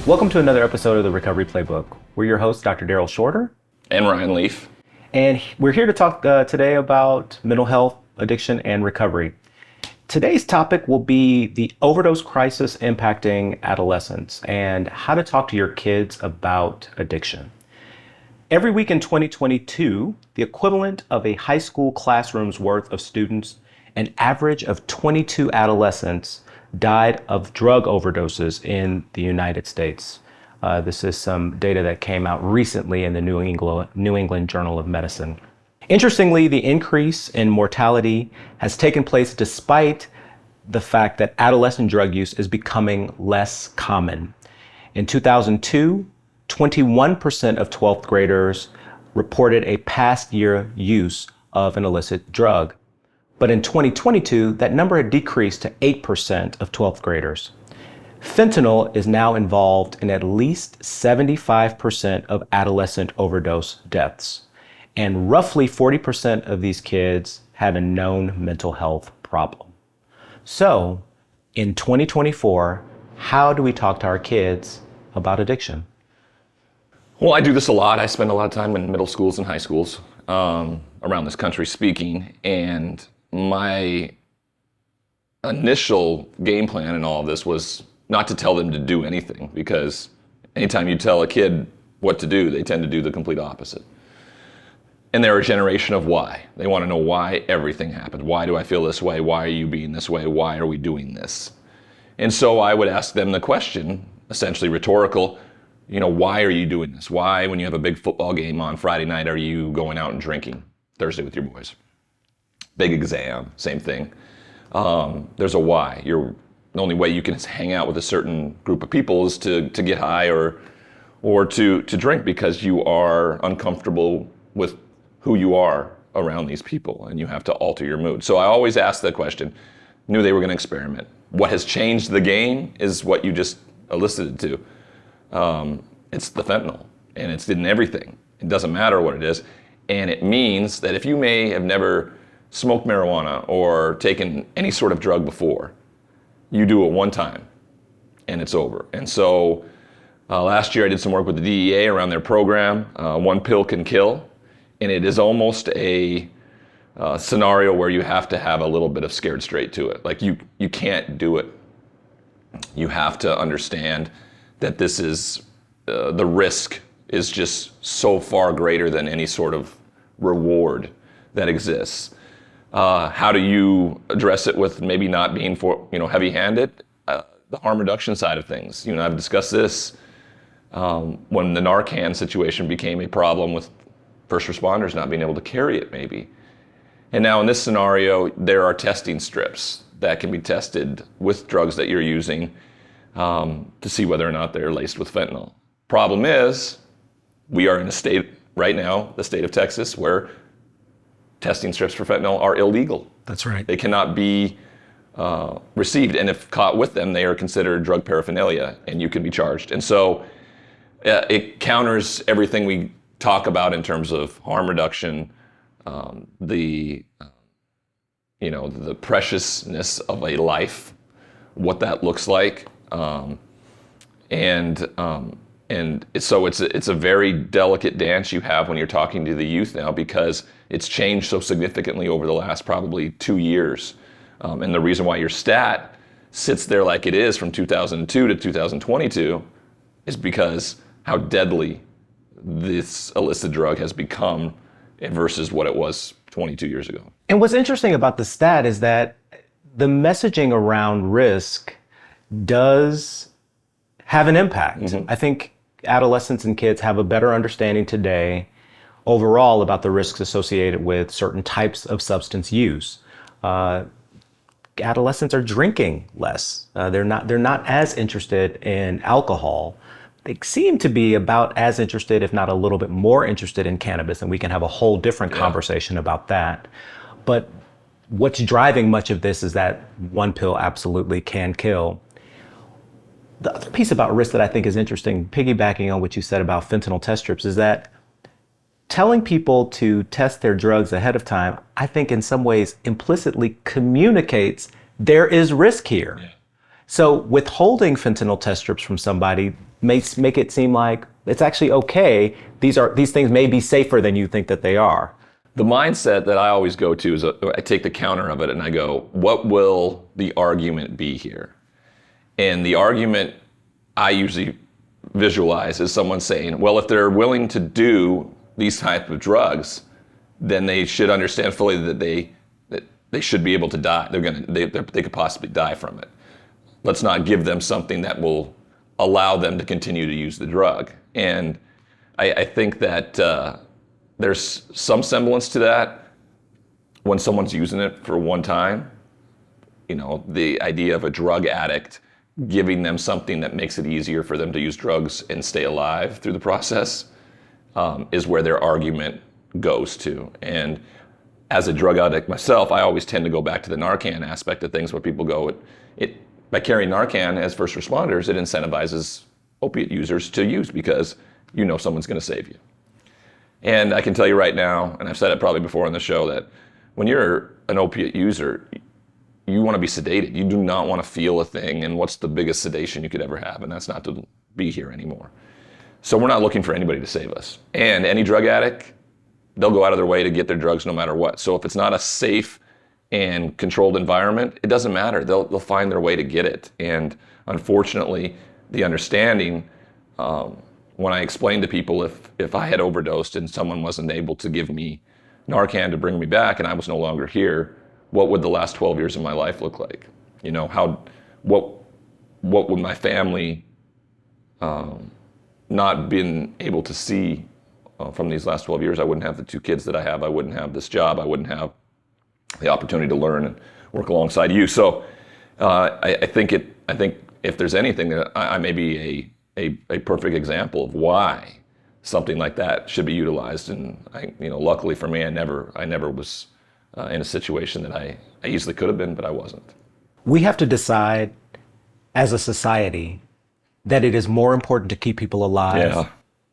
Welcome to another episode of the Recovery Playbook. We're your hosts, Dr. Daryl Shorter. And Ryan Leaf. And we're here to talk today about mental health, addiction, and recovery. Today's topic will be the overdose crisis impacting adolescents and how to talk to your kids about addiction. Every week in 2022, the equivalent of a high school classroom's worth of students, an average of 22 adolescents died of drug overdoses in the United States. This is some data that came out recently in the New England Journal of Medicine. Interestingly, the increase in mortality has taken place despite the fact that adolescent drug use is becoming less common. In 2002, 21% of 12th graders reported a past year use of an illicit drug. But in 2022, that number had decreased to 8% of 12th graders. Fentanyl is now involved in at least 75% of adolescent overdose deaths. And roughly 40% of these kids had a known mental health problem. So, in 2024, how do we talk to our kids about addiction? Well, I do this a lot. I spend a lot of time in middle schools and high schools around this country speaking, and my initial game plan in all of this was not to tell them to do anything, because anytime you tell a kid what to do, they tend to do the complete opposite. And they're a generation of why. They want to know why everything happened. Why do I feel this way? Why are you being this way? Why are we doing this? And so I would ask them the question, essentially rhetorical, why are you doing this? Why, when you have a big football game on Friday night, are you going out and drinking Thursday with your boys? Big exam, same thing. There's a why. The only way you can hang out with a certain group of people is to get high or to drink, because you are uncomfortable with who you are around these people, and you have to alter your mood. So I always ask that question. Knew they were going to experiment. What has changed the game is what you just elicited to. It's the fentanyl, and it's in everything. It doesn't matter what it is. And it means that if you may have never smoked marijuana or taken any sort of drug before, you do it one time and it's over. And so last year I did some work with the DEA around their program, One Pill Can Kill. And it is almost a scenario where you have to have a little bit of scared straight to it. Like you can't do it. You have to understand that this is, the risk is just so far greater than any sort of reward that exists. How do you address it with maybe not being heavy-handed? The harm reduction side of things. I've discussed this when the Narcan situation became a problem with first responders not being able to carry it, maybe. And now in this scenario, there are testing strips that can be tested with drugs that you're using to see whether or not they're laced with fentanyl. Problem is, we are in a state right now, the state of Texas, where testing strips for fentanyl are illegal. That's right. They cannot be received, and if caught with them, they are considered drug paraphernalia, and you can be charged. And so it counters everything we talk about in terms of harm reduction, the preciousness of a life, what that looks like, and so it's a very delicate dance you have when you're talking to the youth now, because it's changed so significantly over the last probably 2 years. And the reason why your stat sits there like it is from 2002 to 2022 is because how deadly this illicit drug has become versus what it was 22 years ago. And what's interesting about the stat is that the messaging around risk does have an impact. Mm-hmm. I think adolescents and kids have a better understanding today overall about the risks associated with certain types of substance use. Adolescents are drinking less. They're not as interested in alcohol. They seem to be about as interested, if not a little bit more interested in cannabis, and we can have a whole different conversation about that. But what's driving much of this is that one pill absolutely can kill. The other piece about risk that I think is interesting, piggybacking on what you said about fentanyl test strips, is that telling people to test their drugs ahead of time, I think in some ways implicitly communicates there is risk here. Yeah. So withholding fentanyl test strips from somebody makes make it seem like it's actually okay. These things may be safer than you think that they are. The mindset that I always go to is I take the counter of it and I go, what will the argument be here? And the argument I usually visualize is someone saying, well, if they're willing to do these type of drugs, then they should understand fully that they should be able to die. They could possibly die from it. Let's not give them something that will allow them to continue to use the drug. And I think that there's some semblance to that when someone's using it for one time. You know, the idea of a drug addict giving them something that makes it easier for them to use drugs and stay alive through the process is where their argument goes to. And as a drug addict myself, I always tend to go back to the Narcan aspect of things where people go, by carrying Narcan as first responders, it incentivizes opiate users to use because you know someone's going to save you. And I can tell you right now, and I've said it probably before on the show, that when you're an opiate user, you want to be sedated. You do not want to feel a thing, and what's the biggest sedation you could ever have? And that's not to be here anymore. So we're not looking for anybody to save us. And any drug addict, they'll go out of their way to get their drugs no matter what. So if it's not a safe and controlled environment, it doesn't matter. They'll find their way to get it. And unfortunately, the understanding, when I explain to people if I had overdosed and someone wasn't able to give me Narcan to bring me back and I was no longer here, what would the last 12 years of my life look like? You know, what would my family not been able to see from these last 12 years? I wouldn't have the 2 kids that I have. I wouldn't have this job. I wouldn't have the opportunity to learn and work alongside you. So I think if there's anything, that I may be a perfect example of why something like that should be utilized. And luckily for me, I never was in a situation that I easily could have been, but I wasn't. We have to decide as a society that it is more important to keep people alive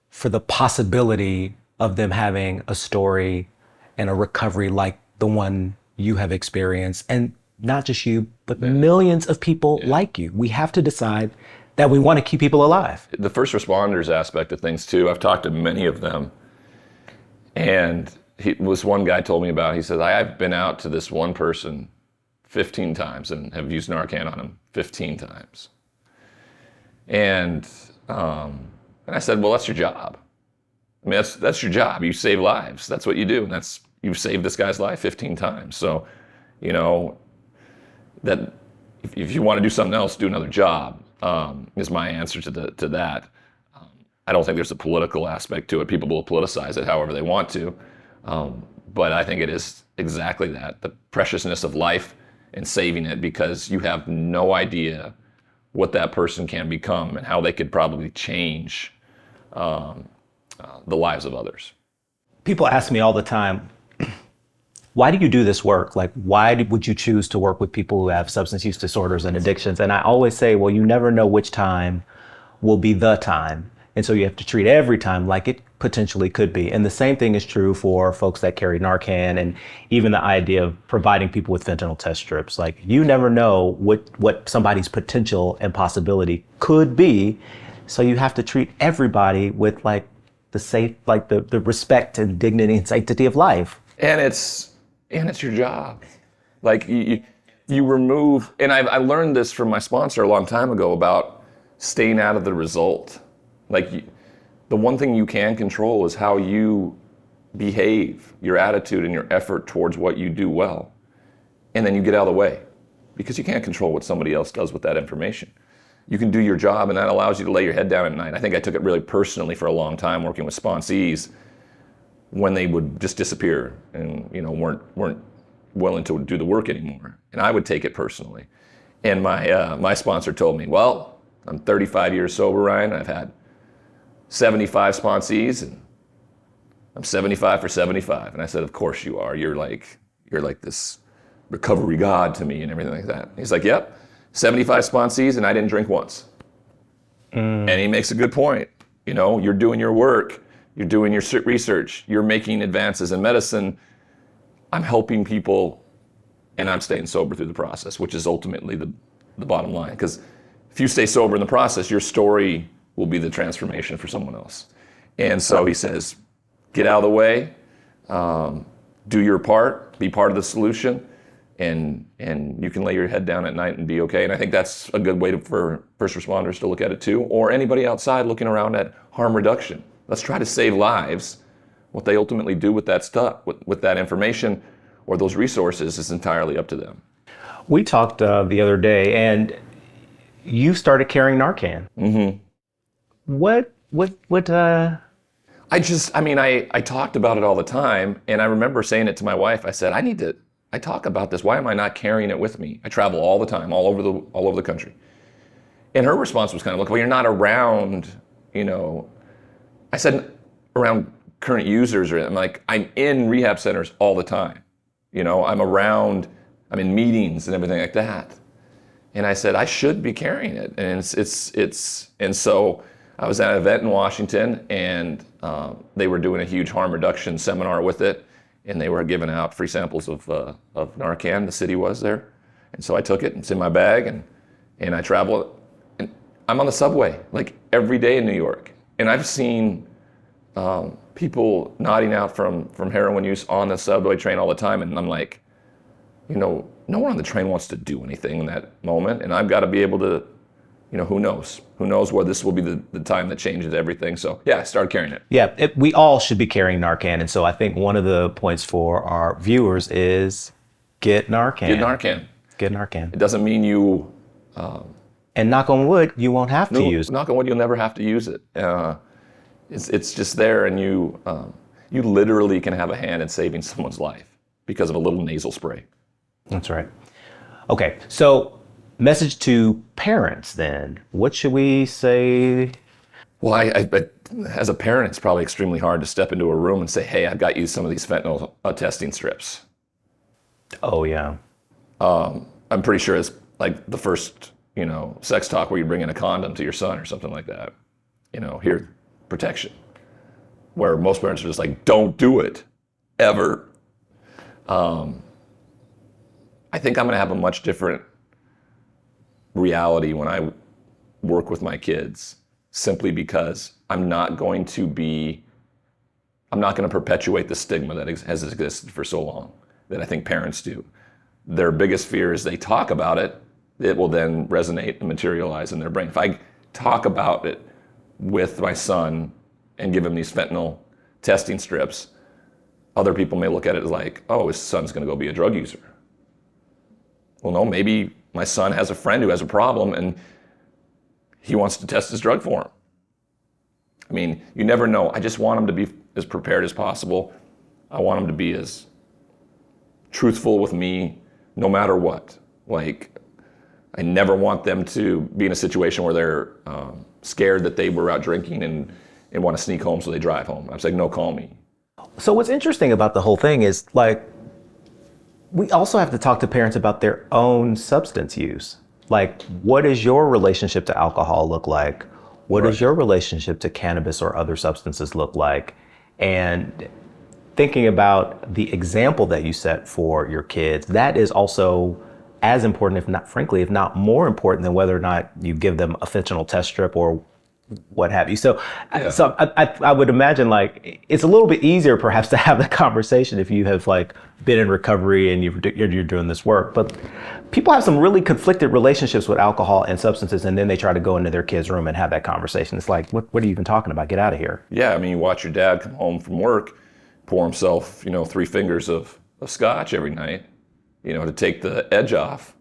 for the possibility of them having a story and a recovery like the one you have experienced. And not just you, but millions of people like you. We have to decide that we want to keep people alive. The first responders aspect of things too, I've talked to many of them, and one guy told me about, he says, I've been out to this one person 15 times and have used Narcan on him 15 times. And I said, well, that's your job. I mean, that's your job. You save lives. That's what you do. And you've saved this guy's life 15 times. So, that if you want to do something else, do another job, is my answer to that. I don't think there's a political aspect to it. People will politicize it however they want to. But I think it is exactly that, the preciousness of life and saving it, because you have no idea what that person can become and how they could probably change the lives of others. People ask me all the time, why do you do this work? Like, why would you choose to work with people who have substance use disorders and addictions? And I always say, well, you never know which time will be the time. And so you have to treat every time like it potentially could be. And the same thing is true for folks that carry Narcan, and even the idea of providing people with fentanyl test strips. Like, you never know what somebody's potential and possibility could be. So you have to treat everybody with the respect and dignity and sanctity of life. And it's your job. Like you remove, and I learned this from my sponsor a long time ago about staying out of the result. Like, the one thing you can control is how you behave, your attitude and your effort towards what you do well. And then you get out of the way, because you can't control what somebody else does with that information. You can do your job, and that allows you to lay your head down at night. I think I took it really personally for a long time working with sponsees when they would just disappear and weren't willing to do the work anymore. And I would take it personally. And my sponsor told me, well, I'm 35 years sober, Ryan. I've had 75 sponsees, and I'm 75 for 75. And I said, of course you are. You're like this recovery god to me and everything like that. He's like, yep, 75 sponsees, and I didn't drink once. And he makes a good point. You're doing your work, you're doing your research, you're making advances in medicine. I'm helping people, and I'm staying sober through the process, which is ultimately the bottom line. Because if you stay sober in the process, your story will be the transformation for someone else. And so he says, get out of the way, do your part, be part of the solution, and you can lay your head down at night and be okay. And I think that's a good way for first responders to look at it too, or anybody outside looking around at harm reduction. Let's try to save lives. What they ultimately do with that stuff, with that information or those resources is entirely up to them. We talked the other day, and you started carrying Narcan. Mm-hmm. What? I talked about it all the time, and I remember saying it to my wife. I said, I talk about this. Why am I not carrying it with me? I travel all the time, all over the country. And her response was kind of like, well, you're not around, I said, around current users. I'm like, I'm in rehab centers all the time. I'm in meetings and everything like that. And I said, I should be carrying it. And and so I was at an event in Washington, and they were doing a huge harm reduction seminar with it. And they were giving out free samples of Narcan. The city was there. And so I took it, and it's in my bag, and I travel. And I'm on the subway like every day in New York. And I've seen people nodding out from heroin use on the subway train all the time. And I'm like, no one on the train wants to do anything in that moment. And I've got to be able to, who knows? Who knows where this will be the time that changes everything. So yeah, I started carrying it. Yeah, we all should be carrying Narcan. And so I think one of the points for our viewers is get Narcan. Get Narcan. Get Narcan. It doesn't mean you... and knock on wood, you won't have to use it. Knock on wood, you'll never have to use it. It's just there, and you literally can have a hand in saving someone's life because of a little nasal spray. That's right. Okay, so message to parents then. What should we say? Well, I as a parent, it's probably extremely hard to step into a room and say, hey, I've got you some of these fentanyl testing strips. Oh, yeah. I'm pretty sure it's like the first, sex talk where you bring in a condom to your son or something like that. Here, protection. Where most parents are just like, don't do it, ever. I think I'm going to have a much different reality when I work with my kids, simply because I'm not going to perpetuate the stigma that has existed for so long that I think parents do. Their biggest fear is they talk about it, it will then resonate and materialize in their brain. If I talk about it with my son and give him these fentanyl testing strips, other people may look at it as like, oh, his son's going to go be a drug user. Well, no, maybe my son has a friend who has a problem and he wants to test his drug for him. I mean, you never know. I just want him to be as prepared as possible. I want him to be as truthful with me no matter what. Like, I never want them to be in a situation where they're scared that they were out drinking and want to sneak home, so they drive home. I was like, no, call me. So what's interesting about the whole thing is, like, we also have to talk to parents about their own substance use. Like, what does your relationship to alcohol look like? What does your relationship to cannabis or other substances look like? And thinking about the example that you set for your kids, that is also as important, if not more important than whether or not you give them a fentanyl test strip or what have you. So, Yeah. so I would imagine, like, it's a little bit easier perhaps to have the conversation if you have, like, been in recovery and you're doing this work. But people have some really conflicted relationships with alcohol and substances, and then they try to go into their kid's room and have that conversation. It's like, what are you even talking about? Get out of here. Yeah, I mean, you watch your dad come home from work, pour himself, 3 fingers of scotch every night, to take the edge off.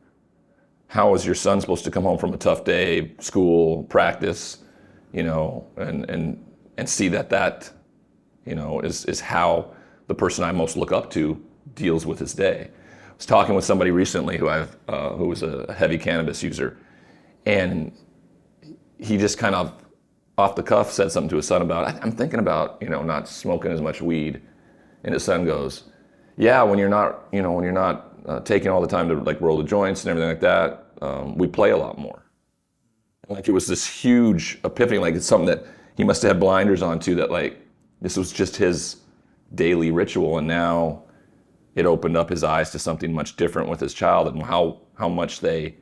How is your son supposed to come home from a tough day, school, practice, and see that is how the person I most look up to deals with his day. I was talking with somebody recently who was a heavy cannabis user, and he just kind of off the cuff said something to his son about, I'm thinking about, not smoking as much weed. And his son goes, yeah, when you're not taking all the time to, like, roll the joints and everything like that, we play a lot more. And, like, it was this huge epiphany, like it's something that he must have had blinders onto, that, like, this was just his daily ritual, and now it opened up his eyes to something much different with his child and how much they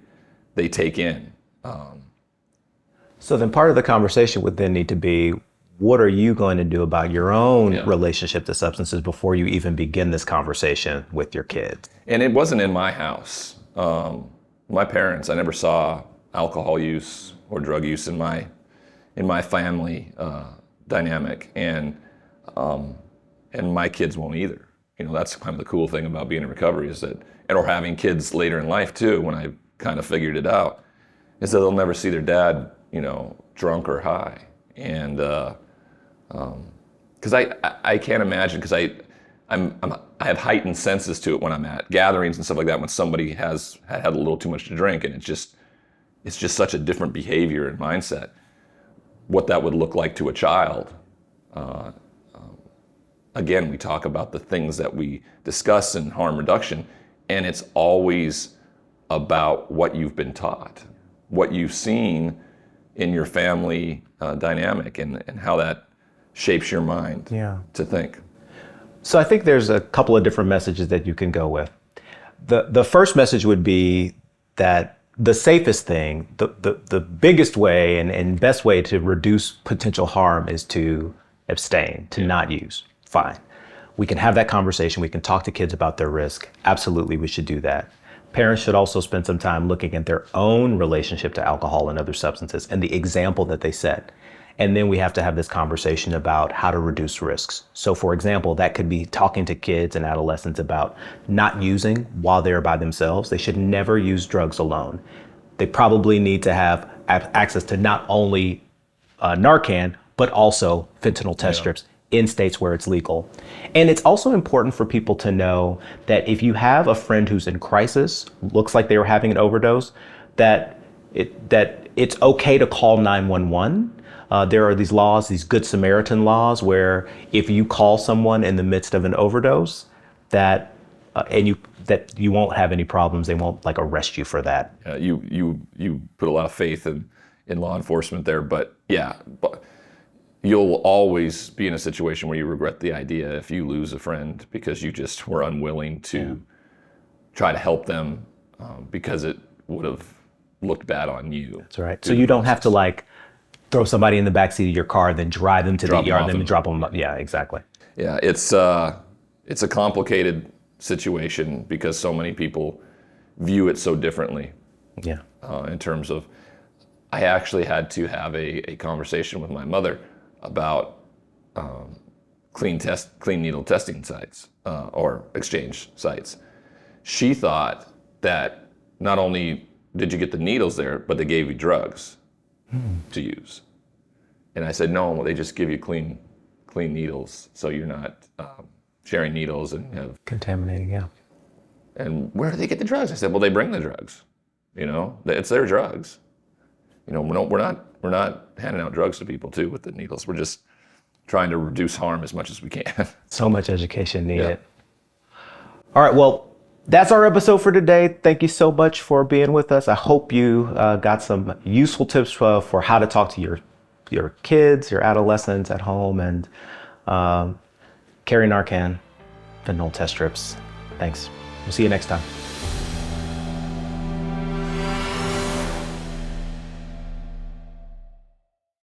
they take in. So then part of the conversation would then need to be, what are you going to do about your own Yeah. relationship to substances before you even begin this conversation with your kids? And it wasn't in my house. My parents, I never saw alcohol use or drug use in my family dynamic, and my kids won't either. That's kind of the cool thing about being in recovery is that, or having kids later in life too, when I kind of figured it out, is that they'll never see their dad, drunk or high. And because I can't imagine, because I have heightened senses to it when I'm at gatherings and stuff like that, when somebody has had a little too much to drink, and it's just such a different behavior and mindset. What that would look like to a child. Again, we talk about the things that we discuss in harm reduction, and it's always about what you've been taught, what you've seen in your family dynamic, and how that shapes your mind to think. So I think there's a couple of different messages that you can go with. The first message would be that the safest thing, the biggest way and best way to reduce potential harm is to abstain, to not use. Fine. We can have that conversation. We can talk to kids about their risk. Absolutely, we should do that. Parents should also spend some time looking at their own relationship to alcohol and other substances and the example that they set. And then we have to have this conversation about how to reduce risks. So for example, that could be talking to kids and adolescents about not using while they're by themselves. They should never use drugs alone. They probably need to have access to not only Narcan, but also fentanyl test strips in states where it's legal. And it's also important for people to know that if you have a friend who's in crisis, looks like they were having an overdose, that it's okay to call 911. There are these laws, these Good Samaritan laws, where if you call someone in the midst of an overdose, that you won't have any problems. They won't arrest you for that. You put a lot of faith in law enforcement there, but you'll always be in a situation where you regret the idea if you lose a friend because you just were unwilling to try to help them because it would have looked bad on you. That's right. So you don't have to throw somebody in the backseat of your car, then drive them to the ER, and then drop them up. Yeah, exactly. Yeah, it's a complicated situation because so many people view it so differently. Yeah. In terms of, I actually had to have a conversation with my mother about clean needle testing sites or exchange sites. She thought that not only did you get the needles there, but they gave you drugs to use. And I said, no, they just give you clean needles, so you're not sharing needles and have contaminating. Yeah. And where do they get the drugs? I said, well, they bring the drugs. It's their drugs. We're not handing out drugs to people too with the needles. We're just trying to reduce harm as much as we can. So much education needed. Yeah. All right, well, that's our episode for today. Thank you so much for being with us. I hope you got some useful tips for how to talk to your kids, your adolescents at home, and carry Narcan, fentanyl test strips. Thanks. We'll see you next time.